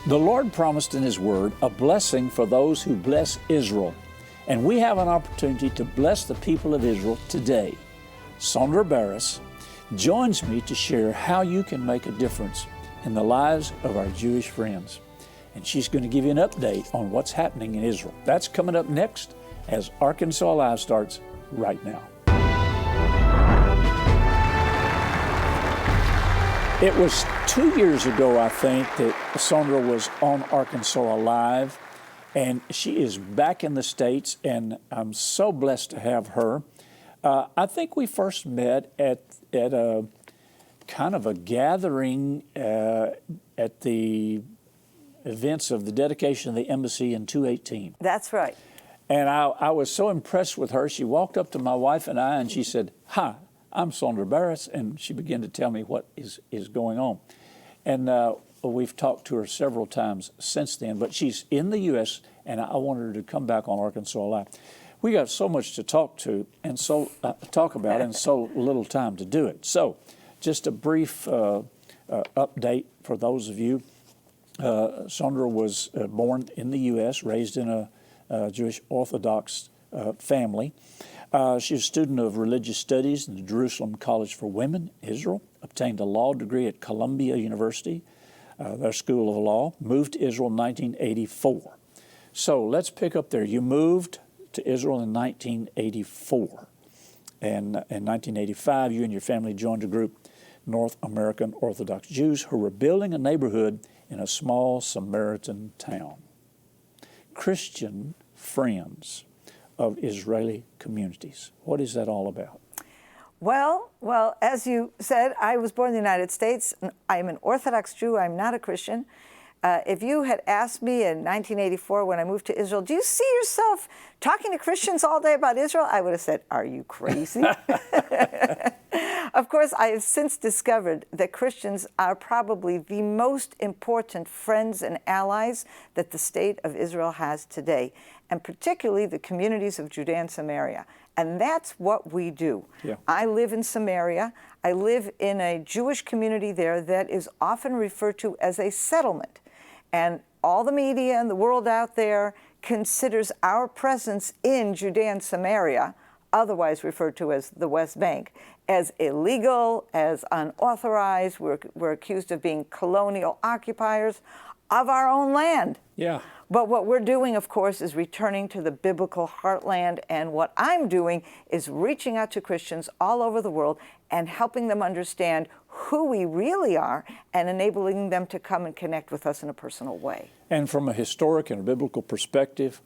The Lord promised in His Word a blessing for those who bless Israel. And we have an opportunity to bless the people of Israel today. Sondra Barris joins me to share how you can make a difference in the lives of our Jewish friends. And she's going to give you an update on what's happening in Israel. That's coming up next as Arkansas Live starts right now. It was 2 years ago, I think, that Sondra was on Arkansas Live, and she is back in the States, and I'm so blessed to have her. I think we first met at a kind of a gathering at the events of the dedication of the embassy in 2018. That's right. And I was so impressed with her. She walked up to my wife and I, and she said, "Hi, I'm Sondra Barris," and she began to tell me what is going on. And we've talked to her several times since then, but she's in the U.S., and I wanted her to come back on Arkansas Live. We got so much to talk about and so little time to do it. So just a brief update for those of you. Sondra was born in the U.S., raised in a Jewish Orthodox family. She's a student of religious studies in the Jerusalem College for Women, Israel, obtained a law degree at Columbia University, their School of Law, moved to Israel in 1984. So let's pick up there. You moved to Israel in 1984. And in 1985, you and your family joined a group, North American Orthodox Jews, who were building a neighborhood in a small Samaritan town. Christian Friends of Israeli Communities. What is that all about? Well, as you said, I was born in the United States. I'm an Orthodox Jew. I'm not a Christian. If you had asked me in 1984 when I moved to Israel, do you see yourself talking to Christians all day about Israel? I would have said, are you crazy? Of course, I have since discovered that Christians are probably the most important friends and allies that the state of Israel has today, and particularly the communities of Judea and Samaria. And that's what we do. Yeah. I live in Samaria. I live in a Jewish community there that is often referred to as a settlement. And all the media and the world out there considers our presence in Judea and Samaria, otherwise referred to as the West Bank, as illegal, as unauthorized. We're accused of being colonial occupiers of our own land. Yeah. But what we're doing, of course, is returning to the biblical heartland. And what I'm doing is reaching out to Christians all over the world and helping them understand who we really are and enabling them to come and connect with us in a personal way. And from a historic and a biblical perspective,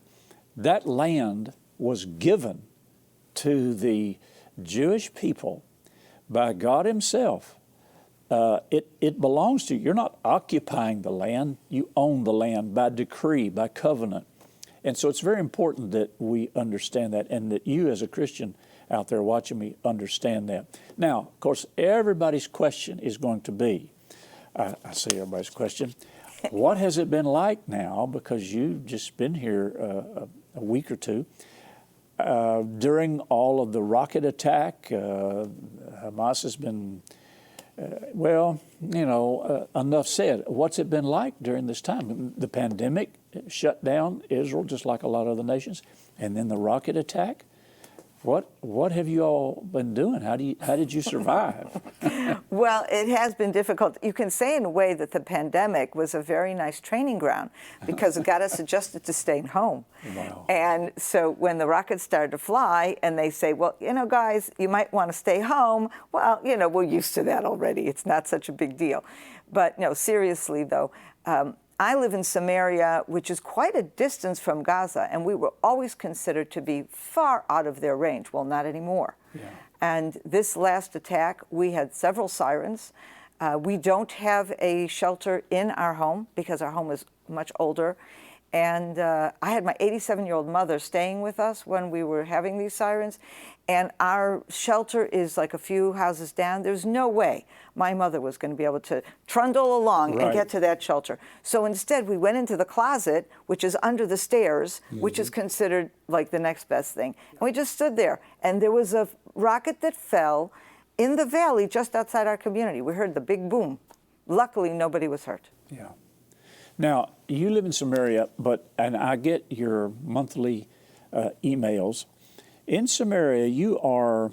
that land was given to the Jewish people by God Himself. It belongs to you. You're not occupying the land. You own the land by decree, by covenant. And so it's very important that we understand that, and that you as a Christian out there watching me understand that. Now, of course, everybody's question is going to be, I say everybody's question, what has it been like now, because you've just been here a week or two, during all of the rocket attack. Hamas has been, enough said. What's it been like during this time? The pandemic shut down Israel just like a lot of other nations, and then the rocket attack. What have you all been doing? How did you survive? Well, it has been difficult. You can say in a way that the pandemic was a very nice training ground because it got us adjusted to staying home. Wow. And so when the rockets started to fly and they say, well, guys, you might want to stay home. Well, we're used to that already. It's not such a big deal. But no, seriously though, I live in Samaria, which is quite a distance from Gaza, and we were always considered to be far out of their range. Well, not anymore. Yeah. And this last attack, we had several sirens. We don't have a shelter in our home because our home is much older. And I had my 87-year-old mother staying with us when we were having these sirens. And our shelter is like a few houses down. There's no way my mother was going to be able to trundle along and get to that shelter. So instead, we went into the closet, which is under the stairs, which is considered like the next best thing. And we just stood there. And there was a rocket that fell in the valley just outside our community. We heard the big boom. Luckily, nobody was hurt. Yeah. Now, you live in Samaria, and I get your monthly emails. In Samaria, you are,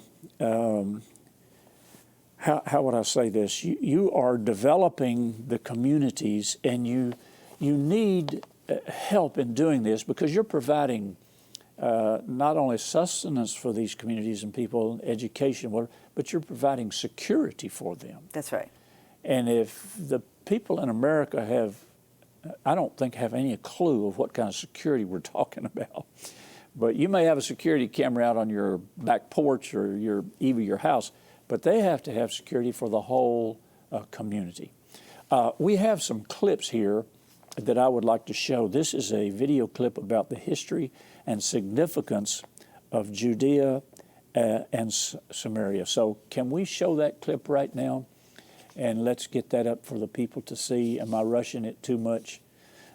how would I say this? You are developing the communities, and you need help in doing this because you're providing not only sustenance for these communities and people, education, but you're providing security for them. That's right. And if the people in America I don't think have any clue of what kind of security we're talking about. But you may have a security camera out on your back porch or even your house, but they have to have security for the whole community. We have some clips here that I would like to show. This is a video clip about the history and significance of Judea and Samaria. So can we show that clip right now? And let's get that up for the people to see. Am I rushing it too much?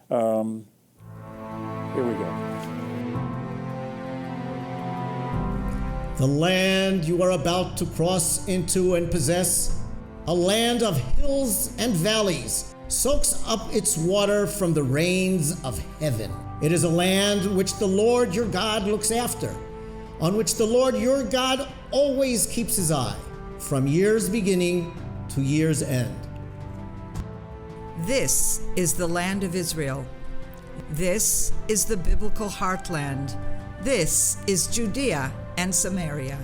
Here we go. The land you are about to cross into and possess, a land of hills and valleys, soaks up its water from the rains of heaven. It is a land which the Lord your God looks after, on which the Lord your God always keeps his eye, from year's beginning to year's end. This is the land of Israel. This is the biblical heartland. This is Judea and Samaria.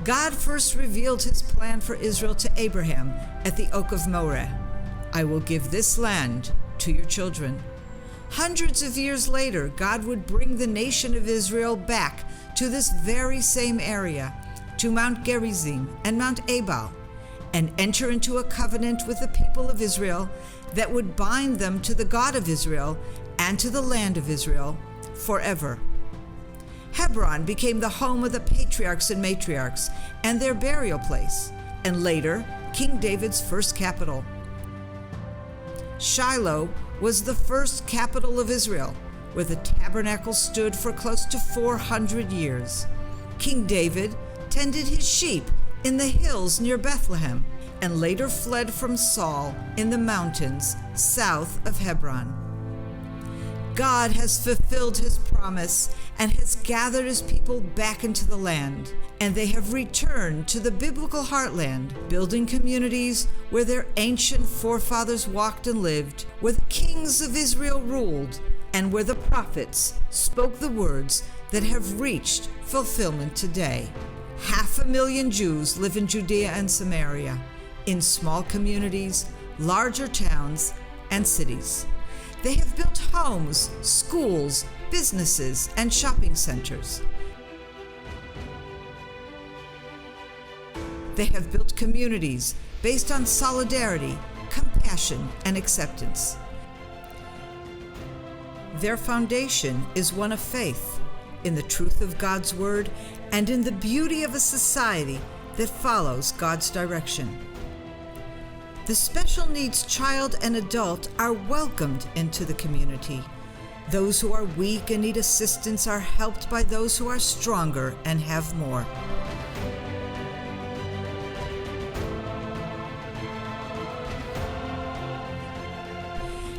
God first revealed his plan for Israel to Abraham at the Oak of Moreh. I will give this land to your children. Hundreds of years later, God would bring the nation of Israel back to this very same area, to Mount Gerizim and Mount Ebal, and enter into a covenant with the people of Israel that would bind them to the God of Israel and to the land of Israel forever. Hebron became the home of the patriarchs and matriarchs and their burial place, and later, King David's first capital. Shiloh was the first capital of Israel, where the tabernacle stood for close to 400 years. King David tended his sheep in the hills near Bethlehem, and later fled from Saul in the mountains south of Hebron. God has fulfilled his promise and has gathered his people back into the land, and they have returned to the biblical heartland, building communities where their ancient forefathers walked and lived, where the kings of Israel ruled, and where the prophets spoke the words that have reached fulfillment today. 500,000 Jews live in Judea and Samaria, in small communities, larger towns, and cities. They have built homes, schools, businesses, and shopping centers. They have built communities based on solidarity, compassion, and acceptance. Their foundation is one of faith, in the truth of God's word, and in the beauty of a society that follows God's direction. The special needs child and adult are welcomed into the community. Those who are weak and need assistance are helped by those who are stronger and have more.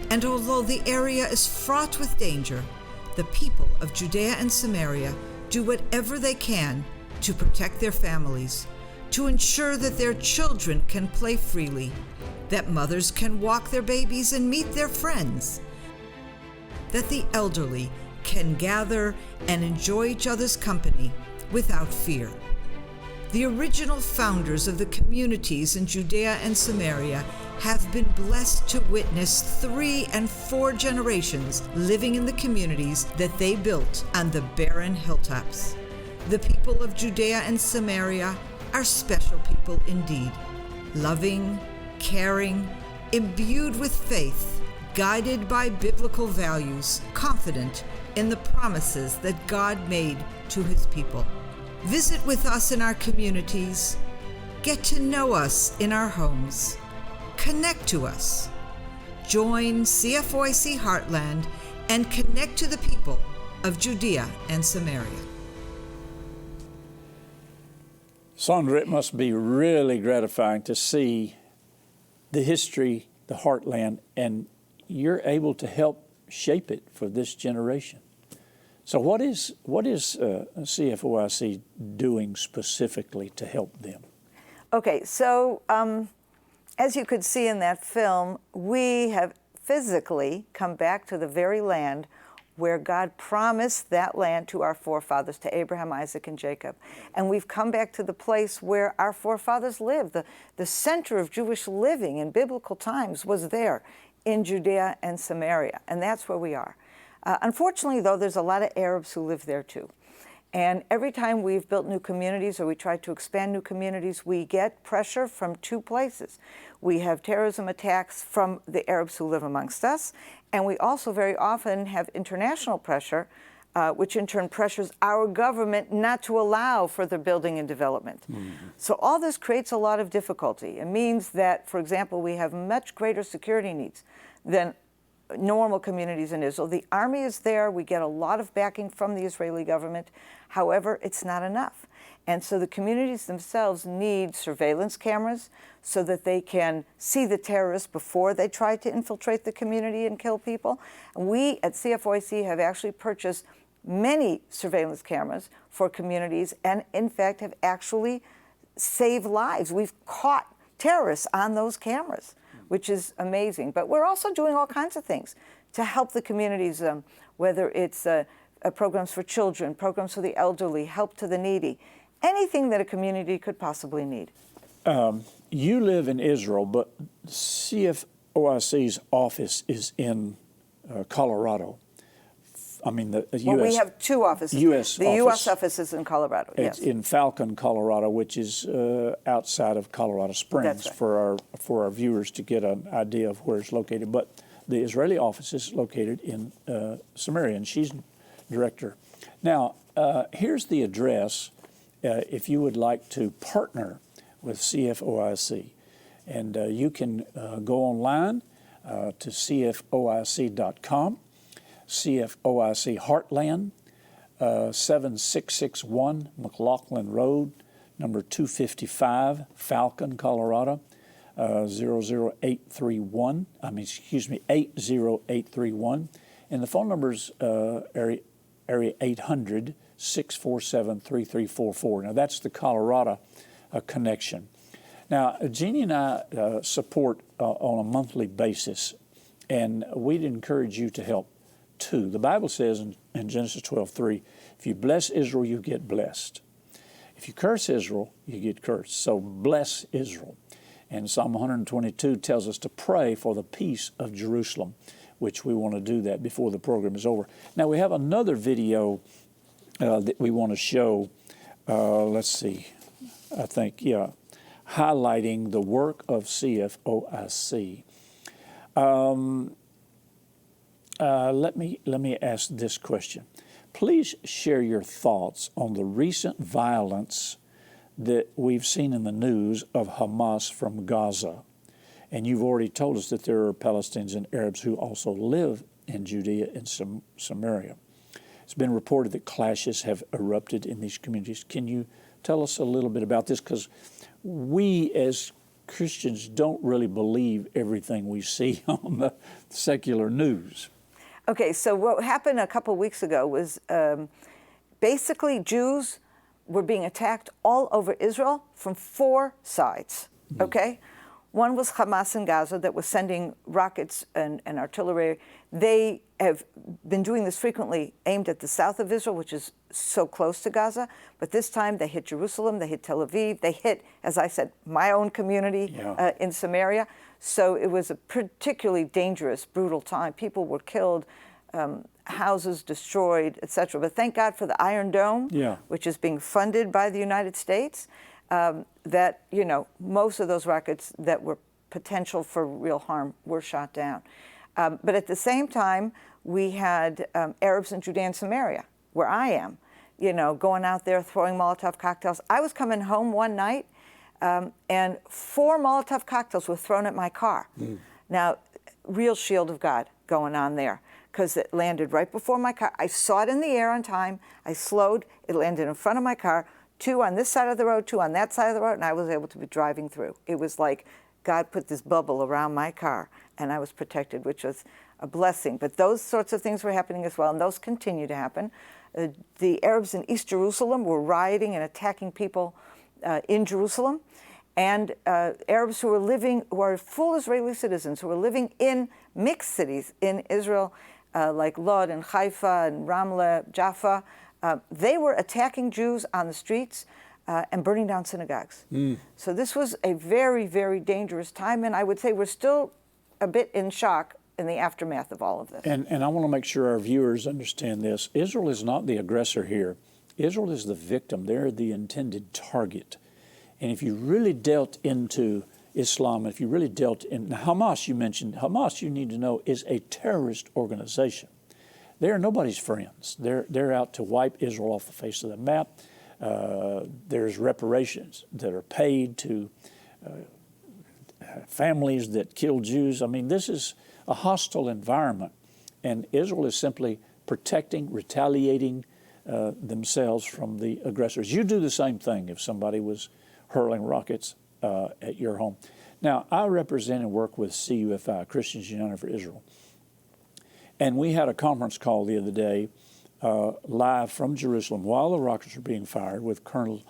And although the area is fraught with danger, the people of Judea and Samaria do whatever they can to protect their families, to ensure that their children can play freely, that mothers can walk their babies and meet their friends, that the elderly can gather and enjoy each other's company without fear. The original founders of the communities in Judea and Samaria have been blessed to witness 3 and 4 generations living in the communities that they built on the barren hilltops. The people of Judea and Samaria are special people indeed, loving, caring, imbued with faith, guided by biblical values, confident in the promises that God made to his people. Visit with us in our communities. Get to know us in our homes. Connect to us. Join CFOIC Heartland and connect to the people of Judea and Samaria. Sandra, it must be really gratifying to see the history, the heartland, and you're able to help shape it for this generation. So what is CFOIC doing specifically to help them? Okay, so as you could see in that film, we have physically come back to the very land where God promised that land to our forefathers, to Abraham, Isaac, and Jacob. And we've come back to the place where our forefathers lived. The center of Jewish living in biblical times was there in Judea and Samaria, and that's where we are. Unfortunately, though, there's a lot of Arabs who live there too. And every time we've built new communities or we try to expand new communities, we get pressure from two places. We have terrorism attacks from the Arabs who live amongst us, and we also very often have international pressure, which in turn pressures our government not to allow further building and development. Mm-hmm. So all this creates a lot of difficulty. It means that, for example, we have much greater security needs than normal communities in Israel. The army is there. We get a lot of backing from the Israeli government. However, it's not enough. And so the communities themselves need surveillance cameras so that they can see the terrorists before they try to infiltrate the community and kill people. And we at CFOIC have actually purchased many surveillance cameras for communities and, in fact, have actually saved lives. We've caught terrorists on those cameras, which is amazing. But we're also doing all kinds of things to help the communities, whether it's programs for children, programs for the elderly, help to the needy, anything that a community could possibly need. You live in Israel, but CFOIC's office is in Colorado. I mean, the U.S. Well, we have two offices. U.S. office is in Colorado, yes. It's in Falcon, Colorado, which is outside of Colorado Springs. That's right. For our viewers to get an idea of where it's located. But the Israeli office is located in Samaria, and she's director. Now, here's the address if you would like to partner with CFOIC. And you can go online to cfoic.com. CFOIC Heartland, 7661 McLaughlin Road, number 255, Falcon, Colorado, 80831. And the phone number's area 800-647-3344. Now that's the Colorado connection. Now Jeannie and I support on a monthly basis, and we'd encourage you to help too. The Bible says in Genesis 12:3, if you bless Israel, you get blessed. If you curse Israel, you get cursed. So bless Israel. And Psalm 122 tells us to pray for the peace of Jerusalem, which we want to do that before the program is over. Now we have another video that we want to show. Let's see. I think, highlighting the work of CFOIC. Let me ask this question. Please share your thoughts on the recent violence that we've seen in the news of Hamas from Gaza. And you've already told us that there are Palestinians and Arabs who also live in Judea and Samaria. It's been reported that clashes have erupted in these communities. Can you tell us a little bit about this? Because we as Christians don't really believe everything we see on the secular news. Okay, so what happened a couple weeks ago was basically Jews were being attacked all over Israel from four sides, okay? One was Hamas in Gaza that was sending rockets and artillery. They have been doing this frequently, aimed at the south of Israel, which is so close to Gaza. But this time they hit Jerusalem, they hit Tel Aviv, they hit, as I said, my own community in Samaria. So it was a particularly dangerous, brutal time. People were killed, houses destroyed, etc. But thank God for the Iron Dome, which is being funded by the United States. That, most of those rockets that were potential for real harm were shot down. But at the same time, we had Arabs in Judea and Samaria, where I am, going out there throwing Molotov cocktails. I was coming home one night, and 4 Molotov cocktails were thrown at my car. Now, real shield of God going on there, because it landed right before my car. I saw it in the air on time. I slowed. It landed in front of my car. 2 on this side of the road, 2 on that side of the road, and I was able to be driving through. It was like God put this bubble around my car, and I was protected, which was a blessing. But those sorts of things were happening as well, and those continue to happen. The Arabs in East Jerusalem were rioting and attacking people in Jerusalem. And Arabs who are full Israeli citizens, who were living in mixed cities in Israel, like Lod and Haifa and Ramlah, Jaffa, they were attacking Jews on the streets and burning down synagogues. So this was a very, very dangerous time, and I would say we're still a bit in shock in the aftermath of all of this. And I want to make sure our viewers understand this. Israel is not the aggressor here. Israel is the victim. They're the intended target. And if you really dealt into Islam, if you really dealt in Hamas, you mentioned Hamas, you need to know, is a terrorist organization. They are nobody's friends. They're out to wipe Israel off the face of the map. There's reparations that are paid to families that kill Jews. I mean, this is a hostile environment, and Israel is simply protecting, retaliating themselves from the aggressors. You do the same thing if somebody was hurling rockets at your home. Now, I represent and work with CUFI, Christians United for Israel, and we had a conference call the other day live from Jerusalem while the rockets were being fired with Colonel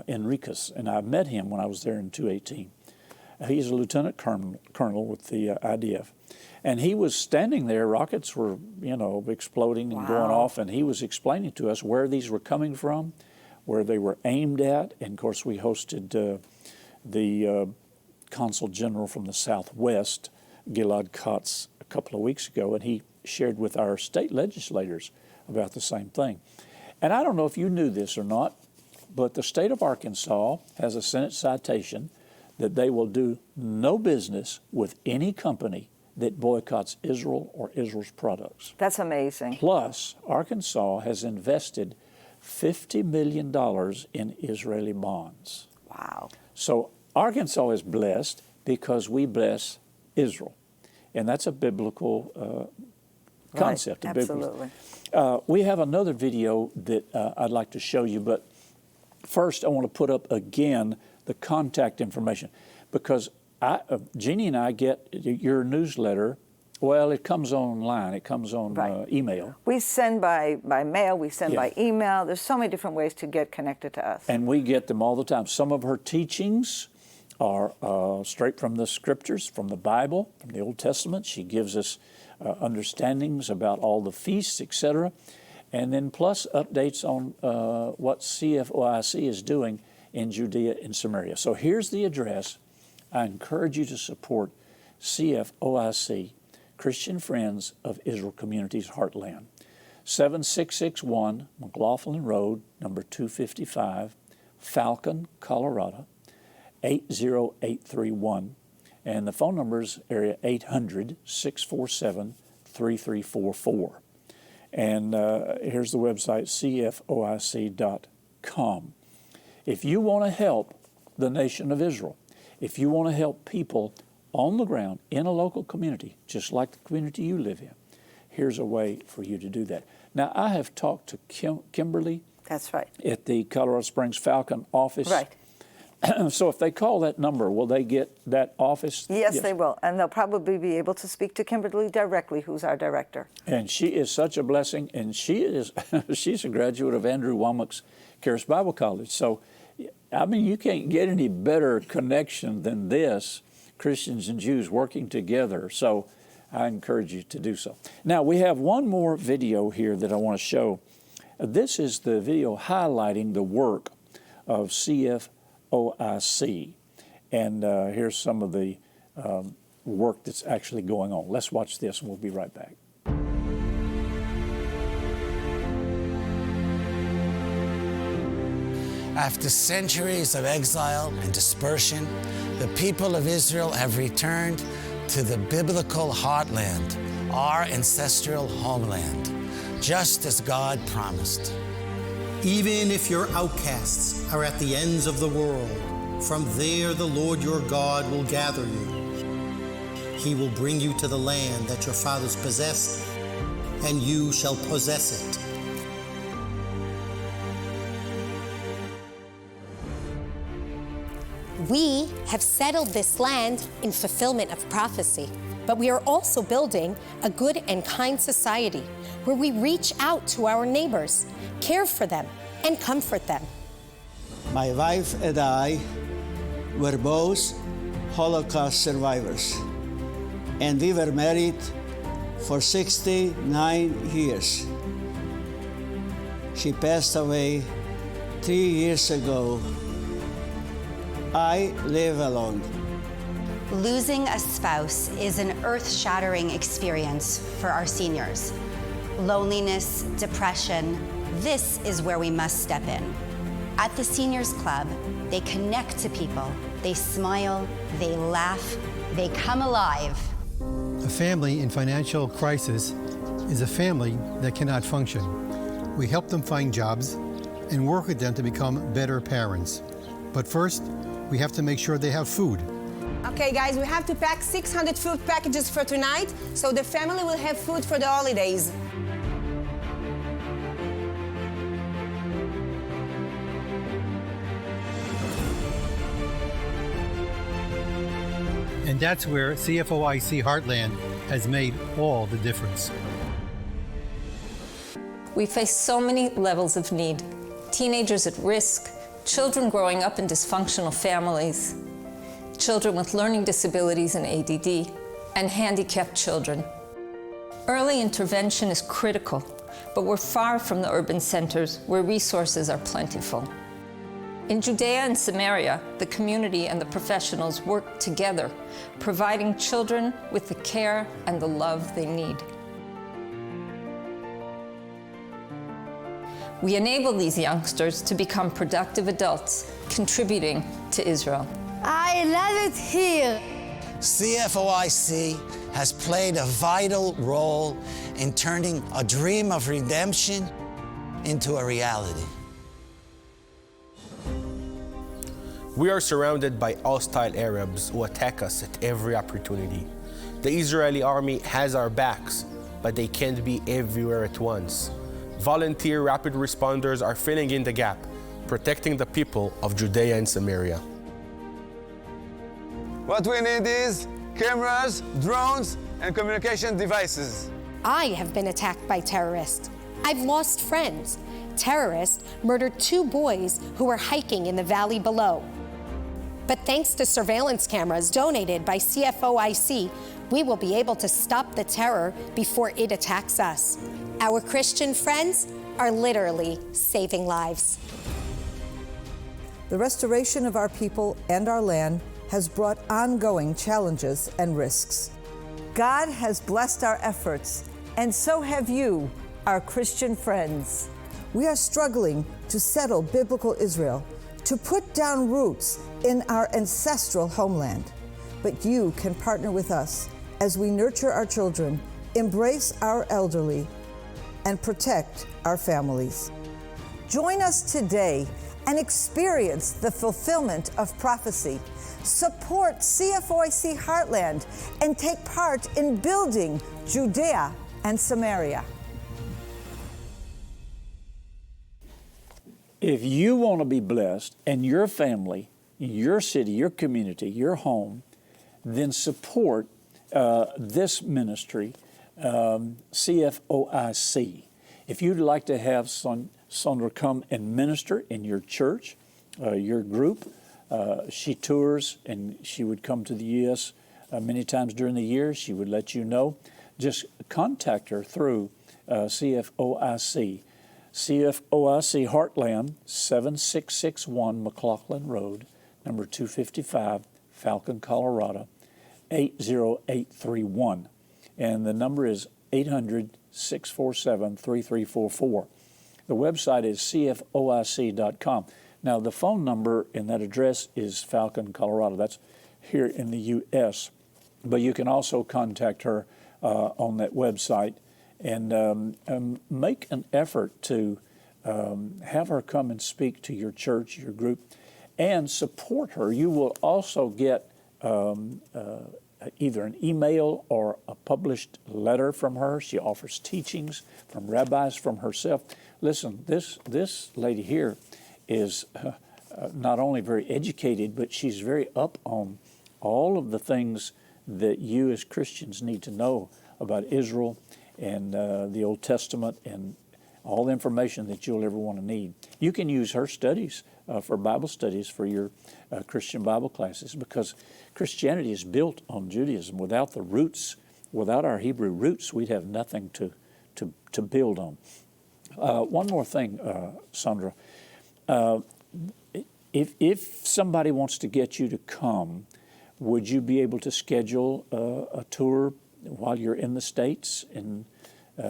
Enriquez, and I met him when I was there in 2018. He's a lieutenant colonel with the IDF. And he was standing there, rockets were, exploding and going off, and he was explaining to us where these were coming from, where they were aimed at. And of course, we hosted the Consul General from the Southwest, Gilad Katz, a couple of weeks ago, and he shared with our state legislators about the same thing. And I don't know if you knew this or not, but the state of Arkansas has a Senate citation that they will do no business with any company that boycotts Israel or Israel's products. That's amazing. Plus, Arkansas has invested $50 million in Israeli bonds. Wow. So Arkansas is blessed because we bless Israel. And that's a biblical concept. Right, absolutely. We have another video that I'd like to show you, but first I want to put up again the contact information, because Jeannie and I get your newsletter. Well, it comes online. It comes on email. We send by mail. We send by email. There's so many different ways to get connected to us. And we get them all the time. Some of her teachings are straight from the scriptures, from the Bible, from the Old Testament. She gives us understandings about all the feasts, etc. And then plus updates on what CFOIC is doing in Judea and Samaria. So here's the address. I encourage you to support CFOIC, Christian Friends of Israel Communities Heartland. 7661 McLaughlin Road, number 255, Falcon, Colorado, 80831. And the phone number is area 800-647-3344. And here's the website, cfoic.com. If you want to help the nation of Israel, if you want to help people on the ground in a local community, just like the community you live in, here's a way for you to do that. Now, I have talked to Kimberly. That's right. At the Colorado Springs Falcon office. Right. So if they call that number, will they get that office? Yes, they will. And they'll probably be able to speak to Kimberly directly, who's our director. And she is such a blessing. And she's a graduate of Andrew Wommack's Charis Bible College. So, I mean, you can't get any better connection than this, Christians and Jews working together. So I encourage you to do so. Now, we have one more video here that I want to show. This is the video highlighting the work of CFOIC. And here's some of the work that's actually going on. Let's watch this and we'll be right back. After centuries of exile and dispersion, the people of Israel have returned to the biblical heartland, our ancestral homeland, just as God promised. Even if your outcasts are at the ends of the world, from there the Lord your God will gather you. He will bring you to the land that your fathers possessed, and you shall possess it. We have settled this land in fulfillment of prophecy, but we are also building a good and kind society where we reach out to our neighbors, care for them, and comfort them. My wife and I were both Holocaust survivors, and we were married for 69 years. She passed away 3 years ago. I live alone. Losing a spouse is an earth-shattering experience for our seniors. Loneliness, depression, this is where we must step in. At the Seniors Club, they connect to people, they smile, they laugh, they come alive. A family in financial crisis is a family that cannot function. We help them find jobs and work with them to become better parents. But first, we have to make sure they have food. Okay, guys, we have to pack 600 food packages for tonight, so the family will have food for the holidays. And that's where CFOIC Heartland has made all the difference. We face so many levels of need. Teenagers at risk, children growing up in dysfunctional families, children with learning disabilities and ADD, and handicapped children. Early intervention is critical, but we're far from the urban centers where resources are plentiful. In Judea and Samaria, the community and the professionals work together, providing children with the care and the love they need. We enable these youngsters to become productive adults, contributing to Israel. I love it here. CFOIC has played a vital role in turning a dream of redemption into a reality. We are surrounded by hostile Arabs who attack us at every opportunity. The Israeli army has our backs, but they can't be everywhere at once. Volunteer rapid responders are filling in the gap, protecting the people of Judea and Samaria. What we need is cameras, drones, and communication devices. I have been attacked by terrorists. I've lost friends. Terrorists murdered 2 boys who were hiking in the valley below. But thanks to surveillance cameras donated by CFOIC, we will be able to stop the terror before it attacks us. Our Christian friends are literally saving lives. The restoration of our people and our land has brought ongoing challenges and risks. God has blessed our efforts, and so have you, our Christian friends. We are struggling to settle biblical Israel, to put down roots in our ancestral homeland. But you can partner with us as we nurture our children, embrace our elderly, and protect our families. Join us today and experience the fulfillment of prophecy. Support CFOIC Heartland and take part in building Judea and Samaria. If you want to be blessed and your family, your city, your community, your home, then support this ministry, CFOIC. If you'd like to have Sandra come and minister in your church, your group, she tours and she would come to the U.S. Many times during the year. She would let you know. Just contact her through CFOIC. CFOIC Heartland, 7661 McLaughlin Road, number 255, Falcon, Colorado, 80831. And the number is 800-647-3344. The website is cfoic.com. Now, the phone number in that address is Falcon, Colorado. That's here in the U.S. But you can also contact her on that website and make an effort to have her come and speak to your church, your group, and support her. You will also get either an email or a published letter from her. She offers teachings from rabbis, from herself. Listen, this lady here is not only very educated, but she's very up on all of the things that you as Christians need to know about Israel and the Old Testament and all the information that you'll ever want to need. You can use her studies for Bible studies for your Christian Bible classes, because Christianity is built on Judaism. Without the roots, without our Hebrew roots, we'd have nothing to build on. One more thing, Sandra. If somebody wants to get you to come, would you be able to schedule a tour while you're in the States and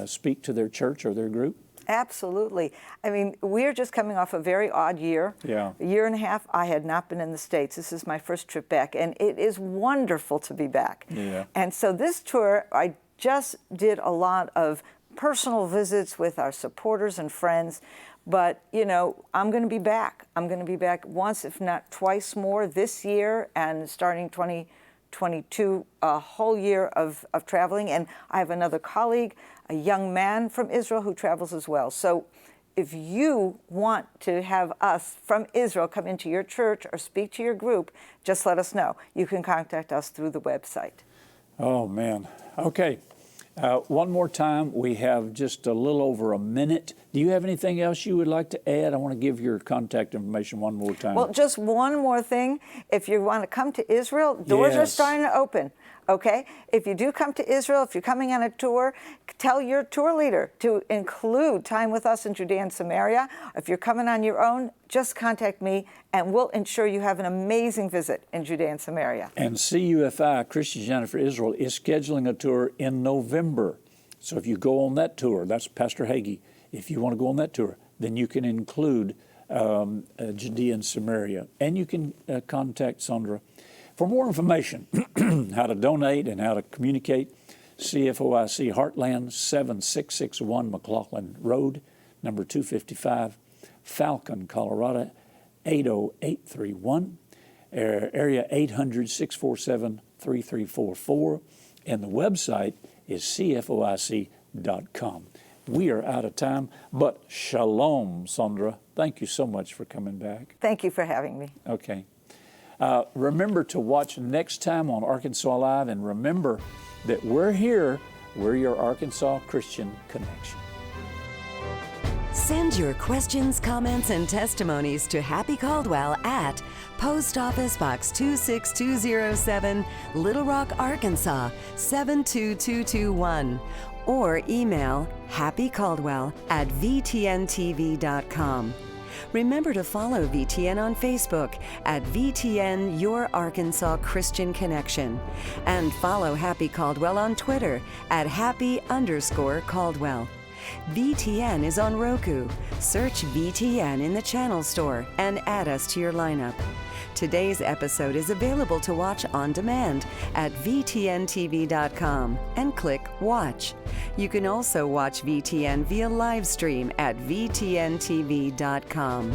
speak to their church or their group? Absolutely. I mean, we're just coming off a very odd year. Yeah. A year and a half, I had not been in the States. This is my first trip back, and it is wonderful to be back. Yeah. And so this tour, I just did a lot of personal visits with our supporters and friends. But, you know, I'm going to be back. I'm going to be back once, if not twice more this year, and starting 2022, a whole year of traveling. And I have another colleague, a young man from Israel who travels as well. So if you want to have us from Israel come into your church or speak to your group, just let us know. You can contact us through the website. Oh, man. Okay. One more time, we have just a little over a minute. Do you have anything else you would like to add? I want to give your contact information one more time. Well, just one more thing. If you want to come to Israel, doors are starting to open, okay? If you do come to Israel, if you're coming on a tour, tell your tour leader to include time with us in Judea and Samaria. If you're coming on your own, just contact me, and we'll ensure you have an amazing visit in Judea and Samaria. And CUFI, Christian United for Israel, is scheduling a tour in November. So if you go on that tour, that's Pastor Hagee. If you want to go on that tour, then you can include Judea and Samaria. And you can contact Sandra. For more information, how to donate and how to communicate, CFOIC Heartland, 7661 McLaughlin Road, number 255, Falcon, Colorado, 80831, area 800-647-3344, and the website is cfoic.com. We are out of time, but shalom, Sandra. Thank you so much for coming back. Thank you for having me. Okay. Remember to watch next time on Arkansas Live, and remember that we're here. We're your Arkansas Christian Connection. Send your questions, comments, and testimonies to Happy Caldwell at Post Office Box 26207, Little Rock, Arkansas 72221, or email happycaldwell@vtntv.com. Remember to follow VTN on Facebook at VTN Your Arkansas Christian Connection, and follow Happy Caldwell on Twitter at Happy_Caldwell. VTN is on Roku. Search VTN in the channel store and add us to your lineup. Today's episode is available to watch on demand at VTNTV.com and click Watch. You can also watch VTN via live stream at VTNTV.com.